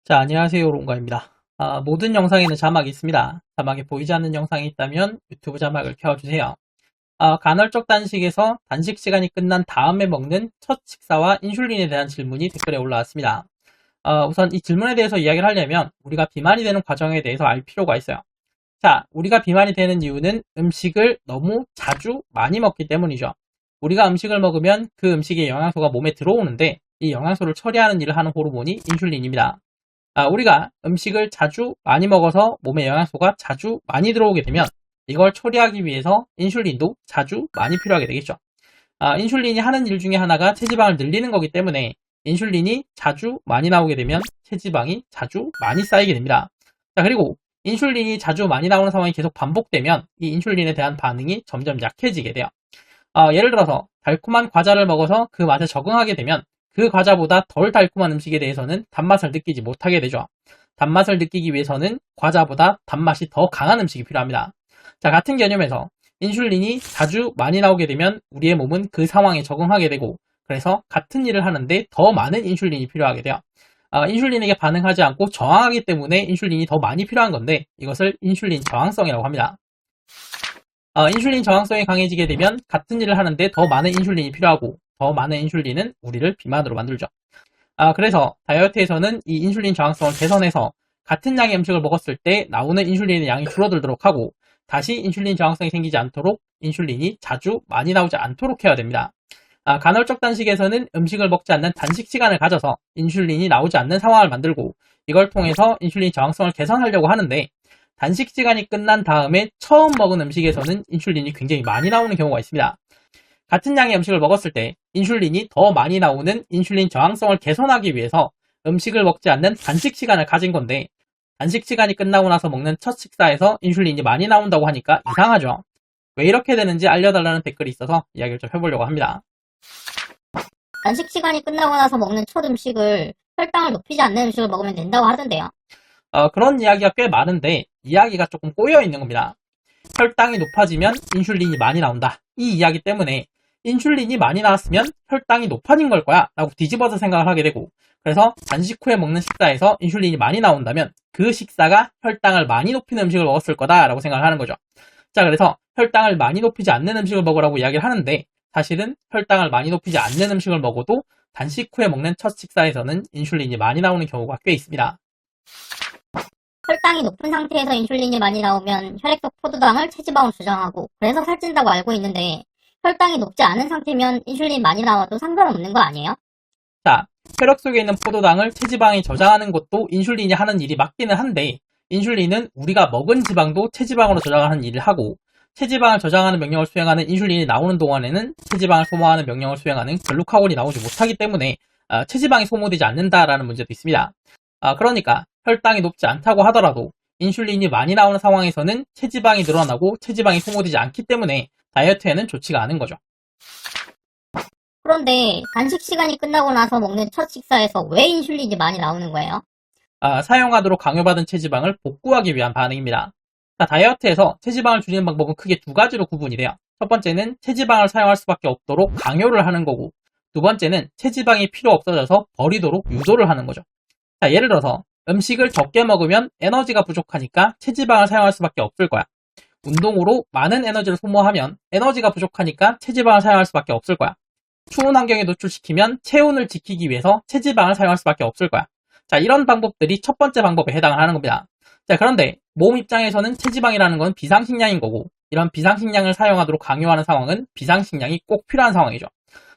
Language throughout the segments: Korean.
자, 안녕하세요. 롱가입니다. 모든 영상에는 자막이 있습니다. 자막이 보이지 않는 영상이 있다면 유튜브 자막을 켜주세요. 간헐적 단식에서 단식 시간이 끝난 다음에 먹는 첫 식사와 인슐린에 대한 질문이 댓글에 올라왔습니다. 우선 이 질문에 대해서 이야기를 하려면 우리가 비만이 되는 과정에 대해서 알 필요가 있어요. 자, 우리가 비만이 되는 이유는 음식을 너무 자주 많이 먹기 때문이죠. 우리가 음식을 먹으면 그 음식의 영양소가 몸에 들어오는데 이 영양소를 처리하는 일을 하는 호르몬이 인슐린입니다. 우리가 음식을 자주 많이 먹어서 몸에 영양소가 자주 많이 들어오게 되면 이걸 처리하기 위해서 인슐린도 자주 많이 필요하게 되겠죠. 인슐린이 하는 일 중에 하나가 체지방을 늘리는 거기 때문에 인슐린이 자주 많이 나오게 되면 체지방이 자주 많이 쌓이게 됩니다. 자, 그리고 인슐린이 자주 많이 나오는 상황이 계속 반복되면 이 인슐린에 대한 반응이 점점 약해지게 돼요. 예를 들어서 달콤한 과자를 먹어서 그 맛에 적응하게 되면 그 과자보다 덜 달콤한 음식에 대해서는 단맛을 느끼지 못하게 되죠. 단맛을 느끼기 위해서는 과자보다 단맛이 더 강한 음식이 필요합니다. 자, 같은 개념에서 인슐린이 자주 많이 나오게 되면 우리의 몸은 그 상황에 적응하게 되고 그래서 같은 일을 하는데 더 많은 인슐린이 필요하게 돼요. 인슐린에게 반응하지 않고 저항하기 때문에 인슐린이 더 많이 필요한 건데 이것을 인슐린 저항성이라고 합니다. 인슐린 저항성이 강해지게 되면 같은 일을 하는데 더 많은 인슐린이 필요하고 더 많은 인슐린은 우리를 비만으로 만들죠. 그래서 다이어트에서는 이 인슐린 저항성을 개선해서 같은 양의 음식을 먹었을 때 나오는 인슐린의 양이 줄어들도록 하고 다시 인슐린 저항성이 생기지 않도록 인슐린이 자주 많이 나오지 않도록 해야 됩니다. 간헐적 단식에서는 음식을 먹지 않는 단식 시간을 가져서 인슐린이 나오지 않는 상황을 만들고 이걸 통해서 인슐린 저항성을 개선하려고 하는데 단식 시간이 끝난 다음에 처음 먹은 음식에서는 인슐린이 굉장히 많이 나오는 경우가 있습니다. 같은 양의 음식을 먹었을 때 인슐린이 더 많이 나오는 인슐린 저항성을 개선하기 위해서 음식을 먹지 않는 단식 시간을 가진 건데 단식 시간이 끝나고 나서 먹는 첫 식사에서 인슐린이 많이 나온다고 하니까 이상하죠. 왜 이렇게 되는지 알려달라는 댓글이 있어서 이야기를 좀 해보려고 합니다. 단식 시간이 끝나고 나서 먹는 첫 음식을 혈당을 높이지 않는 음식을 먹으면 된다고 하던데요. 그런 이야기가 꽤 많은데 이야기가 조금 꼬여 있는 겁니다. 혈당이 높아지면 인슐린이 많이 나온다. 이 이야기 때문에 인슐린이 많이 나왔으면 혈당이 높아진 걸 거야 라고 뒤집어서 생각을 하게 되고 그래서 단식 후에 먹는 식사에서 인슐린이 많이 나온다면 그 식사가 혈당을 많이 높이는 음식을 먹었을 거다 라고 생각을 하는 거죠. 자, 그래서 혈당을 많이 높이지 않는 음식을 먹으라고 이야기를 하는데 사실은 혈당을 많이 높이지 않는 음식을 먹어도 단식 후에 먹는 첫 식사에서는 인슐린이 많이 나오는 경우가 꽤 있습니다. 혈당이 높은 상태에서 인슐린이 많이 나오면 혈액 속 포도당을 체지방으로 저장하고 그래서 살찐다고 알고 있는데 혈당이 높지 않은 상태면 인슐린 많이 나와도 상관없는 거 아니에요? 자, 혈액 속에 있는 포도당을 체지방에 저장하는 것도 인슐린이 하는 일이 맞기는 한데 인슐린은 우리가 먹은 지방도 체지방으로 저장하는 일을 하고 체지방을 저장하는 명령을 수행하는 인슐린이 나오는 동안에는 체지방을 소모하는 명령을 수행하는 글루카곤이 나오지 못하기 때문에 체지방이 소모되지 않는다라는 문제도 있습니다. 그러니까 혈당이 높지 않다고 하더라도 인슐린이 많이 나오는 상황에서는 체지방이 늘어나고 체지방이 소모되지 않기 때문에 다이어트에는 좋지가 않은 거죠. 그런데 단식 시간이 끝나고 나서 먹는 첫 식사에서 왜 인슐린이 많이 나오는 거예요? 사용하도록 강요받은 체지방을 복구하기 위한 반응입니다. 자, 다이어트에서 체지방을 줄이는 방법은 크게 두 가지로 구분이 돼요. 첫 번째는 체지방을 사용할 수밖에 없도록 강요를 하는 거고 두 번째는 체지방이 필요 없어져서 버리도록 유도를 하는 거죠. 자, 예를 들어서 음식을 적게 먹으면 에너지가 부족하니까 체지방을 사용할 수밖에 없을 거야. 운동으로 많은 에너지를 소모하면 에너지가 부족하니까 체지방을 사용할 수밖에 없을 거야. 추운 환경에 노출시키면 체온을 지키기 위해서 체지방을 사용할 수밖에 없을 거야. 자, 이런 방법들이 첫 번째 방법에 해당을 하는 겁니다. 자, 그런데 몸 입장에서는 체지방이라는 건 비상식량인 거고 이런 비상식량을 사용하도록 강요하는 상황은 비상식량이 꼭 필요한 상황이죠.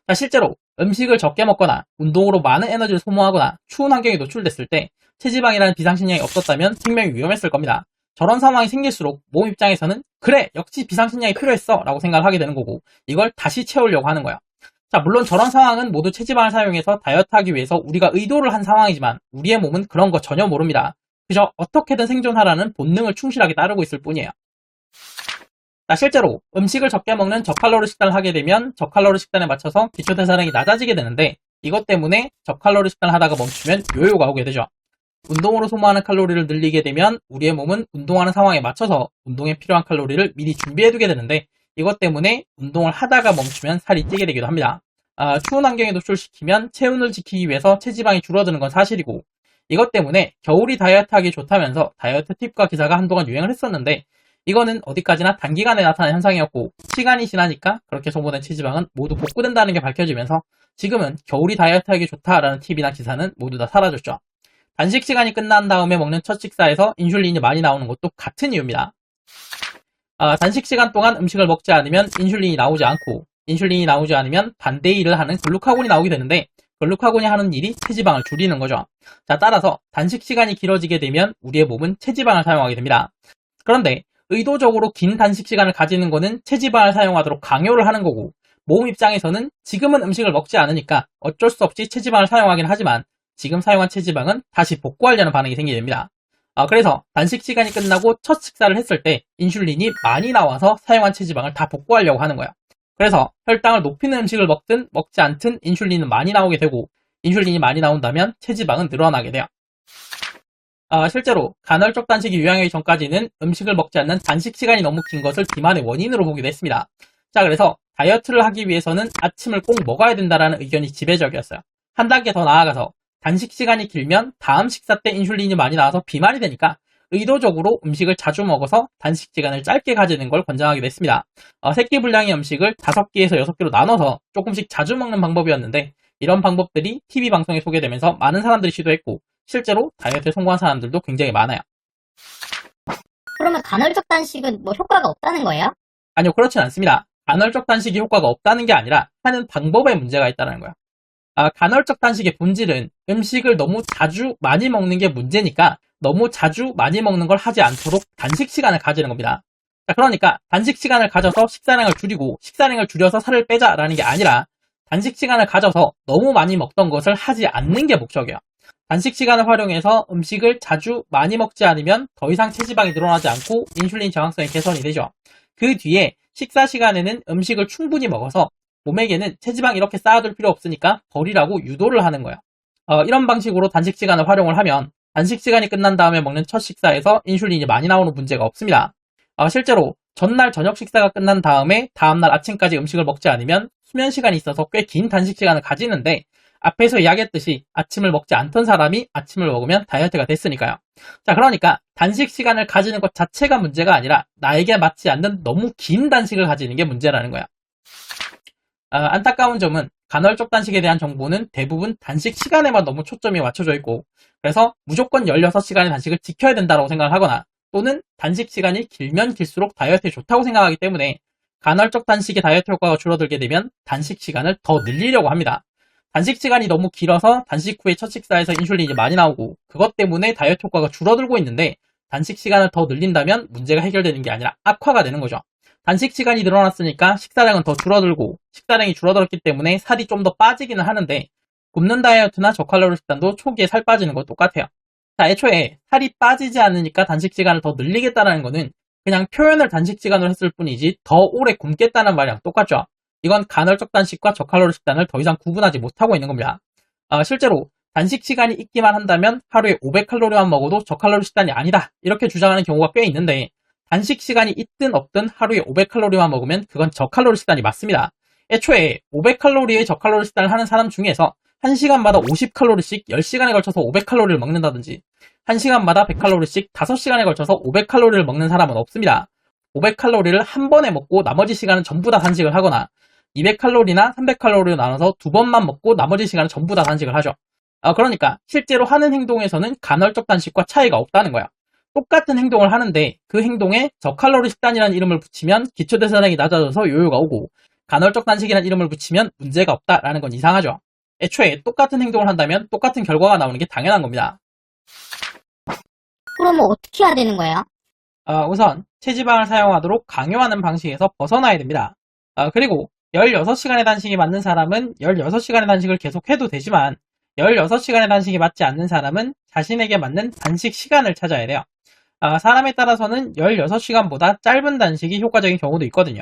자, 실제로 음식을 적게 먹거나 운동으로 많은 에너지를 소모하거나 추운 환경에 노출됐을 때 체지방이라는 비상식량이 없었다면 생명이 위험했을 겁니다. 저런 상황이 생길수록 몸 입장에서는 그래, 역시 비상식량이 필요했어 라고 생각을 하게 되는 거고 이걸 다시 채우려고 하는 거야. 자, 물론 저런 상황은 모두 체지방을 사용해서 다이어트하기 위해서 우리가 의도를 한 상황이지만 우리의 몸은 그런 거 전혀 모릅니다. 그저 어떻게든 생존하라는 본능을 충실하게 따르고 있을 뿐이에요. 자, 실제로 음식을 적게 먹는 저칼로리 식단을 하게 되면 저칼로리 식단에 맞춰서 기초대사량이 낮아지게 되는데 이것 때문에 저칼로리 식단을 하다가 멈추면 요요가 오게 되죠. 운동으로 소모하는 칼로리를 늘리게 되면 우리의 몸은 운동하는 상황에 맞춰서 운동에 필요한 칼로리를 미리 준비해두게 되는데 이것 때문에 운동을 하다가 멈추면 살이 찌게 되기도 합니다. 추운 환경에 노출시키면 체온을 지키기 위해서 체지방이 줄어드는 건 사실이고 이것 때문에 겨울이 다이어트하기 좋다면서 다이어트 팁과 기사가 한동안 유행을 했었는데 이거는 어디까지나 단기간에 나타난 현상이었고 시간이 지나니까 그렇게 소모된 체지방은 모두 복구된다는 게 밝혀지면서 지금은 겨울이 다이어트하기 좋다라는 팁이나 기사는 모두 다 사라졌죠. 단식 시간이 끝난 다음에 먹는 첫 식사에서 인슐린이 많이 나오는 것도 같은 이유입니다. 단식 시간 동안 음식을 먹지 않으면 인슐린이 나오지 않고 인슐린이 나오지 않으면 반대의 일을 하는 글루카곤이 나오게 되는데 글루카곤이 하는 일이 체지방을 줄이는 거죠. 자, 따라서 단식 시간이 길어지게 되면 우리의 몸은 체지방을 사용하게 됩니다. 그런데 의도적으로 긴 단식 시간을 가지는 거는 체지방을 사용하도록 강요를 하는 거고 몸 입장에서는 지금은 음식을 먹지 않으니까 어쩔 수 없이 체지방을 사용하긴 하지만 지금 사용한 체지방은 다시 복구하려는 반응이 생기게 됩니다. 그래서 단식 시간이 끝나고 첫 식사를 했을 때 인슐린이 많이 나와서 사용한 체지방을 다 복구하려고 하는 거예요. 그래서 혈당을 높이는 음식을 먹든 먹지 않든 인슐린은 많이 나오게 되고 인슐린이 많이 나온다면 체지방은 늘어나게 돼요. 실제로 간헐적 단식이 유행하기 전까지는 음식을 먹지 않는 단식 시간이 너무 긴 것을 비만의 원인으로 보기도 했습니다. 자, 그래서 다이어트를 하기 위해서는 아침을 꼭 먹어야 된다는 의견이 지배적이었어요. 한 단계 더 나아가서 단식 시간이 길면 다음 식사 때 인슐린이 많이 나와서 비만이 되니까 의도적으로 음식을 자주 먹어서 단식 시간을 짧게 가지는 걸 권장하기도 했습니다. 새끼 분량의 음식을 5끼에서 6끼로 나눠서 조금씩 자주 먹는 방법이었는데 이런 방법들이 TV 방송에 소개되면서 많은 사람들이 시도했고 실제로 다이어트에 성공한 사람들도 굉장히 많아요. 그러면 간헐적 단식은 뭐 효과가 없다는 거예요? 아니요, 그렇진 않습니다. 간헐적 단식이 효과가 없다는 게 아니라 하는 방법에 문제가 있다는 거예요. 간헐적 단식의 본질은 음식을 너무 자주 많이 먹는 게 문제니까 너무 자주 많이 먹는 걸 하지 않도록 단식 시간을 가지는 겁니다. 자, 그러니까 단식 시간을 가져서 식사량을 줄이고 식사량을 줄여서 살을 빼자라는 게 아니라 단식 시간을 가져서 너무 많이 먹던 것을 하지 않는 게 목적이에요. 단식 시간을 활용해서 음식을 자주 많이 먹지 않으면 더 이상 체지방이 늘어나지 않고 인슐린 저항성이 개선이 되죠. 그 뒤에 식사 시간에는 음식을 충분히 먹어서 몸에게는 체지방 이렇게 쌓아둘 필요 없으니까 버리라고 유도를 하는 거예요. 이런 방식으로 단식 시간을 활용을 하면 단식 시간이 끝난 다음에 먹는 첫 식사에서 인슐린이 많이 나오는 문제가 없습니다. 실제로 전날 저녁 식사가 끝난 다음에 다음날 아침까지 음식을 먹지 않으면 수면 시간이 있어서 꽤 긴 단식 시간을 가지는데 앞에서 이야기했듯이 아침을 먹지 않던 사람이 아침을 먹으면 다이어트가 됐으니까요. 자, 그러니까 단식 시간을 가지는 것 자체가 문제가 아니라 나에게 맞지 않는 너무 긴 단식을 가지는 게 문제라는 거야. 안타까운 점은 간헐적 단식에 대한 정보는 대부분 단식 시간에만 너무 초점이 맞춰져 있고 그래서 무조건 16시간의 단식을 지켜야 된다고 생각을 하거나 또는 단식 시간이 길면 길수록 다이어트에 좋다고 생각하기 때문에 간헐적 단식의 다이어트 효과가 줄어들게 되면 단식 시간을 더 늘리려고 합니다. 단식 시간이 너무 길어서 단식 후에 첫 식사에서 인슐린이 많이 나오고 그것 때문에 다이어트 효과가 줄어들고 있는데 단식 시간을 더 늘린다면 문제가 해결되는 게 아니라 악화가 되는 거죠. 단식 시간이 늘어났으니까 식사량은 더 줄어들고 식사량이 줄어들었기 때문에 살이 좀 더 빠지기는 하는데 굶는 다이어트나 저칼로리 식단도 초기에 살 빠지는 거 똑같아요. 자, 애초에 살이 빠지지 않으니까 단식 시간을 더 늘리겠다는 거는 그냥 표현을 단식 시간으로 했을 뿐이지 더 오래 굶겠다는 말이랑 똑같죠. 이건 간헐적 단식과 저칼로리 식단을 더 이상 구분하지 못하고 있는 겁니다. 실제로 단식 시간이 있기만 한다면 하루에 500칼로리만 먹어도 저칼로리 식단이 아니다 이렇게 주장하는 경우가 꽤 있는데 단식 시간이 있든 없든 하루에 500칼로리만 먹으면 그건 저칼로리 식단이 맞습니다. 애초에 500칼로리의 저칼로리 식단을 하는 사람 중에서 1시간마다 50칼로리씩 10시간에 걸쳐서 500칼로리를 먹는다든지 1시간마다 100칼로리씩 5시간에 걸쳐서 500칼로리를 먹는 사람은 없습니다. 500칼로리를 한 번에 먹고 나머지 시간은 전부 다 단식을 하거나 200칼로리나 300칼로리로 나눠서 두 번만 먹고 나머지 시간은 전부 다 단식을 하죠. 그러니까 실제로 하는 행동에서는 간헐적 단식과 차이가 없다는 거야. 똑같은 행동을 하는데 그 행동에 저칼로리 식단이라는 이름을 붙이면 기초대사량이 낮아져서 요요가 오고 간헐적 단식이라는 이름을 붙이면 문제가 없다라는 건 이상하죠. 애초에 똑같은 행동을 한다면 똑같은 결과가 나오는 게 당연한 겁니다. 그러면 어떻게 해야 되는 거예요? 우선 체지방을 사용하도록 강요하는 방식에서 벗어나야 됩니다. 그리고 16시간의 단식이 맞는 사람은 16시간의 단식을 계속해도 되지만 16시간의 단식이 맞지 않는 사람은 자신에게 맞는 단식 시간을 찾아야 돼요. 사람에 따라서는 16시간보다 짧은 단식이 효과적인 경우도 있거든요.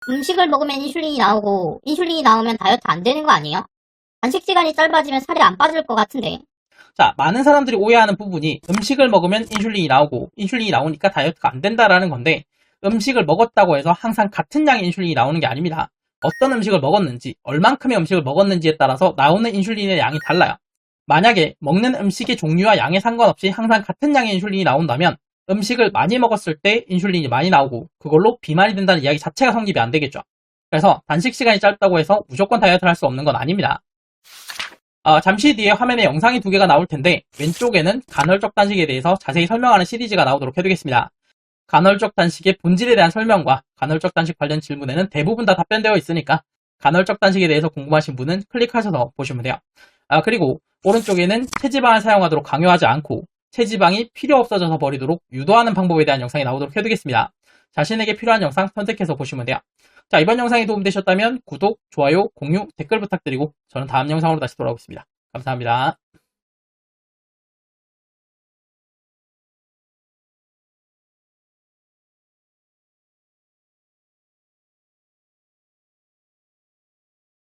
음식을 먹으면 인슐린이 나오고 인슐린이 나오면 다이어트 안 되는 거 아니에요? 단식 시간이 짧아지면 살이 안 빠질 것 같은데. 자, 많은 사람들이 오해하는 부분이 음식을 먹으면 인슐린이 나오고 인슐린이 나오니까 다이어트가 안 된다라는 건데 음식을 먹었다고 해서 항상 같은 양의 인슐린이 나오는 게 아닙니다. 어떤 음식을 먹었는지, 얼만큼의 음식을 먹었는지에 따라서 나오는 인슐린의 양이 달라요. 만약에 먹는 음식의 종류와 양에 상관없이 항상 같은 양의 인슐린이 나온다면 음식을 많이 먹었을 때 인슐린이 많이 나오고 그걸로 비만이 된다는 이야기 자체가 성립이 안 되겠죠. 그래서 단식 시간이 짧다고 해서 무조건 다이어트를 할 수 없는 건 아닙니다. 잠시 뒤에 화면에 영상이 2개가 나올 텐데 왼쪽에는 간헐적 단식에 대해서 자세히 설명하는 시리즈가 나오도록 해두겠습니다. 간헐적 단식의 본질에 대한 설명과 간헐적 단식 관련 질문에는 대부분 다 답변되어 있으니까 간헐적 단식에 대해서 궁금하신 분은 클릭하셔서 보시면 돼요. 그리고 오른쪽에는 체지방을 사용하도록 강요하지 않고 체지방이 필요 없어져서 버리도록 유도하는 방법에 대한 영상이 나오도록 해두겠습니다. 자신에게 필요한 영상 선택해서 보시면 돼요. 자, 이번 영상이 도움되셨다면 구독, 좋아요, 공유, 댓글 부탁드리고 저는 다음 영상으로 다시 돌아오겠습니다. 감사합니다.